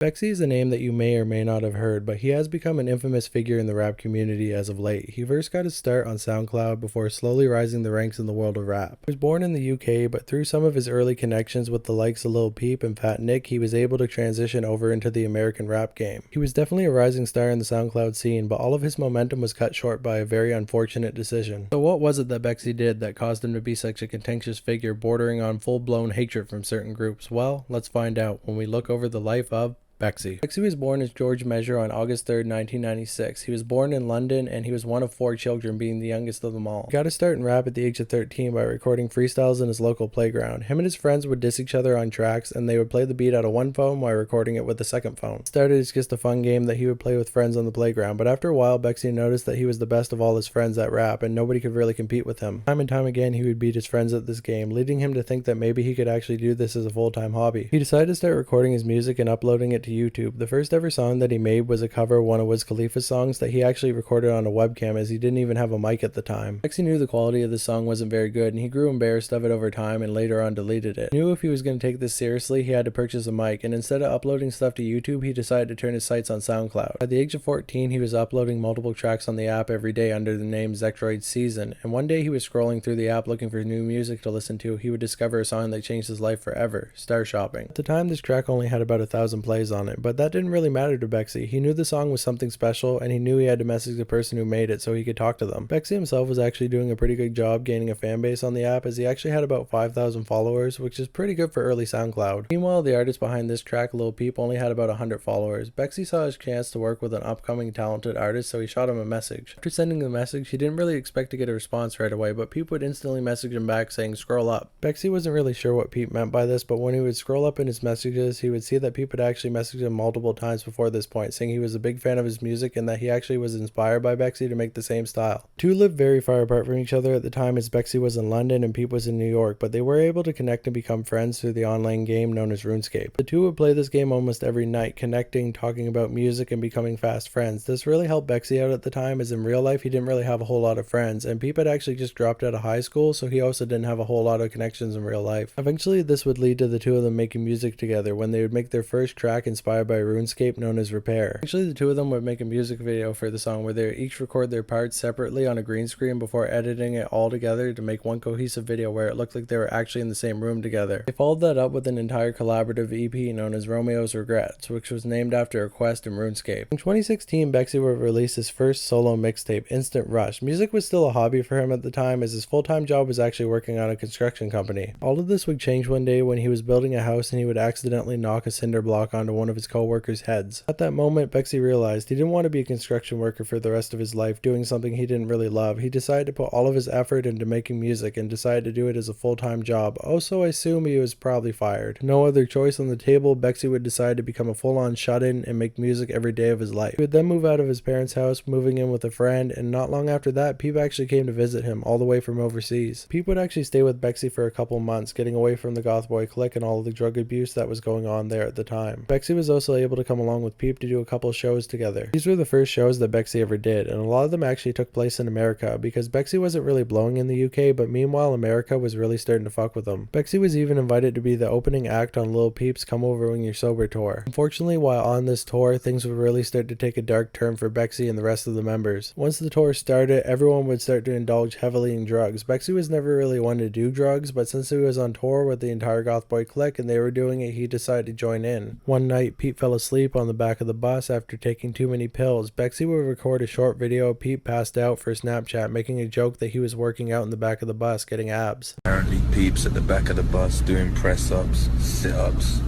BEXEY is a name that you may or may not have heard, but he has become an infamous figure in the rap community as of late. He first got his start on SoundCloud before slowly rising the ranks in the world of rap. He was born in the UK, but through some of his early connections with the likes of Lil Peep and Fat Nick, he was able to transition over into the American rap game. He was definitely a rising star in the SoundCloud scene, but all of his momentum was cut short by a very unfortunate decision. So what was it that BEXEY did that caused him to be such a contentious figure, bordering on full-blown hatred from certain groups? Well, let's find out when we look over the life of BEXEY. BEXEY was born as George Measure on August 3rd, 1996. He was born in London and he was one of 4 children, being the youngest of them all. He got to start in rap at the age of 13 by recording freestyles in his local playground. Him and his friends would diss each other on tracks and they would play the beat out of one phone while recording it with the second phone. It started as just a fun game that he would play with friends on the playground, but after a while BEXEY noticed that he was the best of all his friends at rap and nobody could really compete with him. Time and time again he would beat his friends at this game, leading him to think that maybe he could actually do this as a full-time hobby. He decided to start recording his music and uploading it to YouTube. The first ever song that he made was a cover of one of Wiz Khalifa's songs that he actually recorded on a webcam, as he didn't even have a mic at the time. BEXEY knew the quality of the song wasn't very good and he grew embarrassed of it over time and later on deleted it. He knew if he was going to take this seriously he had to purchase a mic, and instead of uploading stuff to YouTube he decided to turn his sights on SoundCloud. At the age of 14 he was uploading multiple tracks on the app every day under the name Zekroid Season, and one day he was scrolling through the app looking for new music to listen to. He would discover a song that changed his life forever, Star Shopping. At the time this track only had about 1,000 plays on it, but that didn't really matter to BEXEY. He knew the song was something special and he knew he had to message the person who made it so he could talk to them. BEXEY himself was actually doing a pretty good job gaining a fan base on the app, as he actually had about 5,000 followers, which is pretty good for early SoundCloud. Meanwhile, the artist behind this track, Lil Peep, only had about 100 followers. BEXEY saw his chance to work with an upcoming talented artist, so he shot him a message. After sending the message, he didn't really expect to get a response right away, but Peep would instantly message him back saying scroll up. BEXEY wasn't really sure what Peep meant by this, but when he would scroll up in his messages, he would see that Peep had actually messaged him multiple times before this point, saying he was a big fan of his music and that he actually was inspired by BEXEY to make the same style. The two lived very far apart from each other at the time, as BEXEY was in London and Peep was in New York, but they were able to connect and become friends through the online game known as RuneScape. The two would play this game almost every night, connecting, talking about music, and becoming fast friends. This really helped BEXEY out at the time, as in real life he didn't really have a whole lot of friends, and Peep had actually just dropped out of high school, so he also didn't have a whole lot of connections in real life. Eventually this would lead to the two of them making music together when they would make their first track inspired by RuneScape known as Repair. Actually, the two of them would make a music video for the song where they each record their parts separately on a green screen before editing it all together to make one cohesive video where it looked like they were actually in the same room together. They followed that up with an entire collaborative EP known as Romeo's Regrets, which was named after a quest in RuneScape. In 2016, BEXEY would release his first solo mixtape, Instant Rush. Music was still a hobby for him at the time, as his full-time job was actually working on a construction company. All of this would change one day when he was building a house and he would accidentally knock a cinder block onto one of his co-workers' heads. At that moment, BEXEY realized he didn't want to be a construction worker for the rest of his life doing something he didn't really love. He decided to put all of his effort into making music and decided to do it as a full-time job. Also, I assume he was probably fired. No other choice on the table, BEXEY would decide to become a full-on shut-in and make music every day of his life. He would then move out of his parents' house, moving in with a friend, and not long after that, Peep actually came to visit him all the way from overseas. Peep would actually stay with BEXEY for a couple months, getting away from the goth boy clique and all of the drug abuse that was going on there at the time. BEXEY was also able to come along with Peep to do a couple shows together. These were the first shows that BEXEY ever did, and a lot of them actually took place in America, because BEXEY wasn't really blowing in the UK, but meanwhile America was really starting to fuck with him. BEXEY was even invited to be the opening act on Lil Peep's Come Over When You're Sober tour. Unfortunately, while on this tour, things would really start to take a dark turn for BEXEY and the rest of the members. Once the tour started, everyone would start to indulge heavily in drugs. BEXEY was never really one to do drugs, but since he was on tour with the entire goth boy clique and they were doing it, he decided to join in. One night, Pete fell asleep on the back of the bus after taking too many pills. BEXEY would record a short video of Pete passed out for Snapchat, making a joke that he was working out in the back of the bus getting abs. Apparently Peep's at the back of the bus doing press-ups, sit-ups,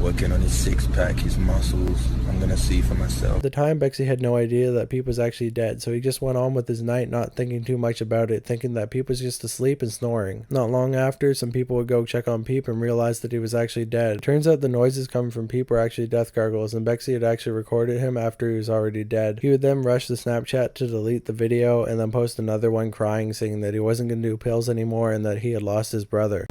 working on his six-pack, his muscles. I'm gonna see for myself. At the time, BEXEY had no idea that Peep was actually dead, so he just went on with his night, not thinking too much about it, thinking that Peep was just asleep and snoring. Not long after, some people would go check on Peep and realize that he was actually dead. It turns out the noises coming from Peep were actually death gargles, and BEXEY had actually recorded him after he was already dead. He would then rush the Snapchat to delete the video and then post another one crying, saying that he wasn't gonna do pills anymore and that he had lost his brother.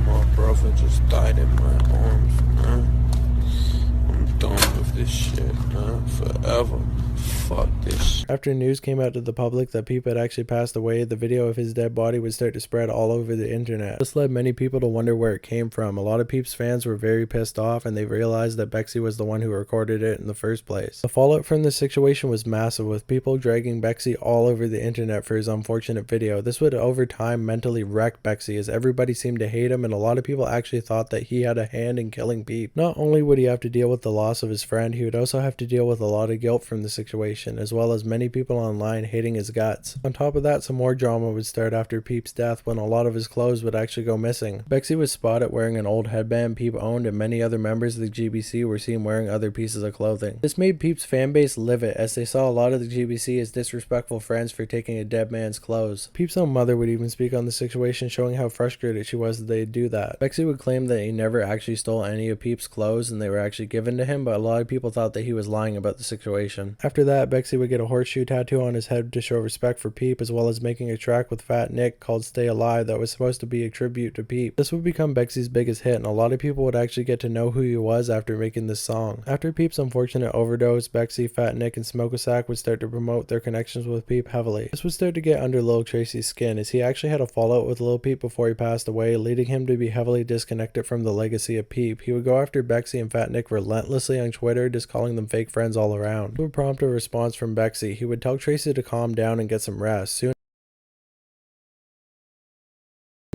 My brother just died in my arms, man. I'm done with this shit, man, forever. fuck this. After news came out to the public that Peep had actually passed away, the video of his dead body would start to spread all over the internet. This led many people to wonder where it came from. A lot of Peep's fans were very pissed off, and they realized that BEXEY was the one who recorded it in the first place. The fallout from this situation was massive, with people dragging BEXEY all over the internet for his unfortunate video. This would over time mentally wreck BEXEY, as everybody seemed to hate him, and a lot of people actually thought that he had a hand in killing Peep. Not only would he have to deal with the loss of his friend, he would also have to deal with a lot of guilt from the situation, as well as many people online hating his guts. On top of that, some more drama would start after Peep's death, when a lot of his clothes would actually go missing. BEXEY was spotted wearing an old headband Peep owned, and many other members of the GBC were seen wearing other pieces of clothing. This made Peep's fanbase livid, as they saw a lot of the GBC as disrespectful friends for taking a dead man's clothes. Peep's own mother would even speak on the situation, showing how frustrated she was that they'd do that. BEXEY would claim that he never actually stole any of Peep's clothes and they were actually given to him, but a lot of people thought that he was lying about the situation. After that, BEXEY would get a horseshoe tattoo on his head to show respect for Peep, as well as making a track with Fat Nick called Stay Alive that was supposed to be a tribute to Peep. This would become BEXEY's biggest hit, and a lot of people would actually get to know who he was after making this song. After Peep's unfortunate overdose, BEXEY, Fat Nick, and Smoke-a-Sack would start to promote their connections with Peep heavily. This would start to get under Lil Tracy's skin, as he actually had a fallout with Lil Peep before he passed away, leading him to be heavily disconnected from the legacy of Peep. He would go after BEXEY and Fat Nick relentlessly on Twitter, just calling them fake friends all around. It would prompt a response from BEXEY. He would tell Tracy to calm down and get some rest. Soon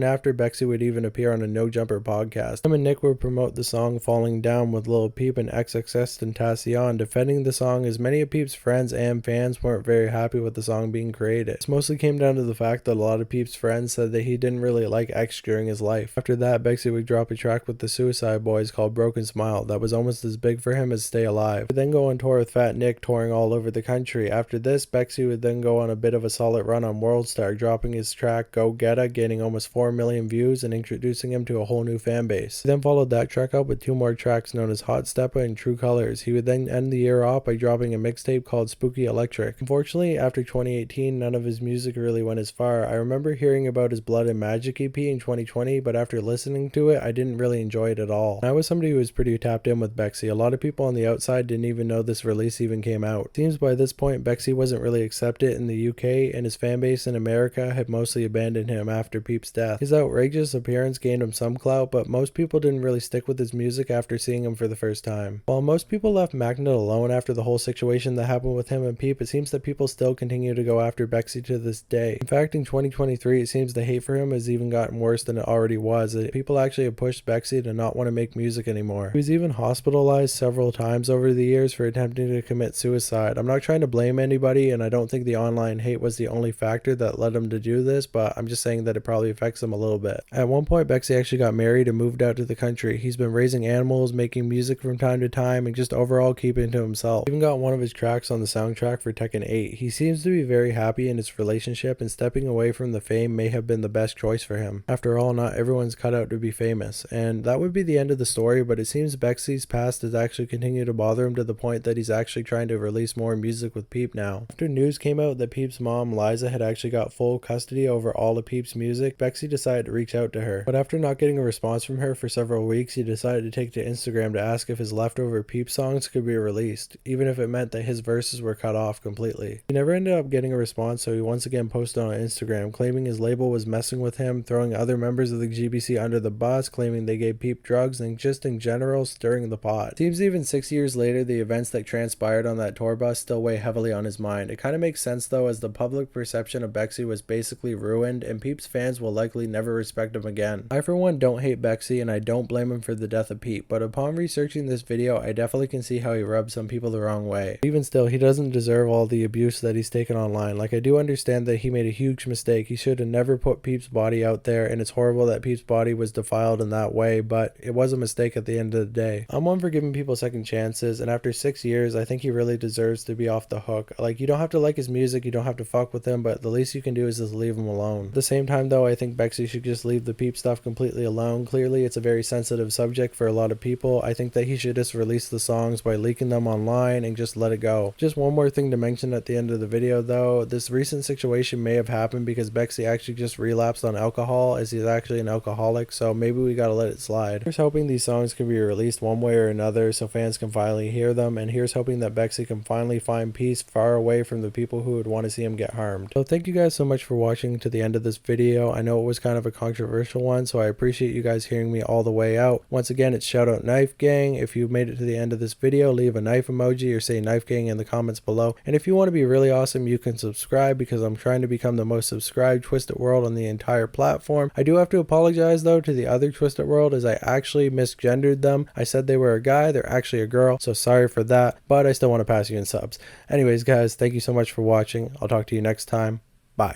after, BEXEY would even appear on a No Jumper podcast. Him and Nick would promote the song Falling Down with Lil Peep and XXXTentacion, defending the song, as many of Peep's friends and fans weren't very happy with the song being created. This mostly came down to the fact that a lot of Peep's friends said that he didn't really like X during his life. After that, BEXEY would drop a track with the Suicide Boys called Broken Smile that was almost as big for him as Stay Alive. He would then go on tour with Fat Nick, touring all over the country. After this, BEXEY would then go on a bit of a solid run on Worldstar, dropping his track Go Getta, gaining almost 4 million views and introducing him to a whole new fan base. He then followed that track up with 2 more tracks known as Hot Steppa and True Colors. He would then end the year off by dropping a mixtape called Spooky Electric. Unfortunately, after 2018, none of his music really went as far. I remember hearing about his Blood and Magic EP in 2020, but after listening to it, I didn't really enjoy it at all. I was somebody who was pretty tapped in with BEXEY. A lot of people on the outside didn't even know this release even came out. It seems by this point, BEXEY wasn't really accepted in the UK, and his fan base in America had mostly abandoned him after Peep's death. His outrageous appearance gained him some clout, but most people didn't really stick with his music after seeing him for the first time. While most people left Magnet alone after the whole situation that happened with him and Peep, it seems that people still continue to go after BEXEY to this day. In fact, in 2023, it seems the hate for him has even gotten worse than it already was. People actually have pushed BEXEY to not want to make music anymore. He was even hospitalized several times over the years for attempting to commit suicide. I'm not trying to blame anybody, and I don't think the online hate was the only factor that led him to do this, but I'm just saying that it probably affects him a little bit. At one point, BEXEY actually got married and moved out to the country. He's been raising animals, making music from time to time, and just overall keeping to himself. He even got one of his tracks on the soundtrack for Tekken 8. He seems to be very happy in his relationship, and stepping away from the fame may have been the best choice for him. After all, not everyone's cut out to be famous. And that would be the end of the story, but it seems BEXEY's past has actually continued to bother him to the point that he's actually trying to release more music with Peep now. After news came out that Peep's mom, Liza, had actually got full custody over all of Peep's music, BEXEY decided to reach out to her. But after not getting a response from her for several weeks, he decided to take to Instagram to ask if his leftover Peep songs could be released, even if it meant that his verses were cut off completely. He never ended up getting a response, so he once again posted on Instagram, claiming his label was messing with him, throwing other members of the GBC under the bus, claiming they gave Peep drugs, and just in general stirring the pot. Seems even 6 years later, the events that transpired on that tour bus still weigh heavily on his mind. It kind of makes sense though, as the public perception of BEXEY was basically ruined, and Peep's fans will likely never respect him again. I for one don't hate BEXEY, and I don't blame him for the death of Peep, but upon researching this video, I definitely can see how he rubbed some people the wrong way. Even still, he doesn't deserve all the abuse that he's taken online. Like, I do understand that he made a huge mistake. He should have never put Peep's body out there, and it's horrible that Peep's body was defiled in that way, but it was a mistake at the end of the day. I'm one for giving people second chances, and after 6 years, I think he really deserves to be off the hook. Like, you don't have to like his music, you don't have to fuck with him, but the least you can do is just leave him alone. At the same time though, I think BEXEY Bexey should just leave the Peep stuff completely alone. Clearly it's a very sensitive subject for a lot of people. I think that he should just release the songs by leaking them online and just let it go. Just one more thing to mention at the end of the video though, this recent situation may have happened because Bexey actually just relapsed on alcohol, as he's actually an alcoholic, so maybe we gotta let it slide. Here's hoping these songs can be released one way or another so fans can finally hear them, and here's hoping that Bexey can finally find peace far away from the people who would want to see him get harmed. So thank you guys so much for watching to the end of this video. I know it was kind of a controversial one, so I appreciate you guys hearing me all the way out. Once again, it's Shoutout Knife Gang. If you made it to the end of this video, leave a knife emoji or say Knife Gang in the comments below. And if you want to be really awesome, you can subscribe, because I'm trying to become the most subscribed Twisted World on the entire platform. I do have to apologize though to the other Twisted World, as I actually misgendered them. I said they were a guy, they're actually a girl, so sorry for that, but I still want to pass you in subs. Anyways guys, thank you so much for watching. I'll talk to you next time. Bye.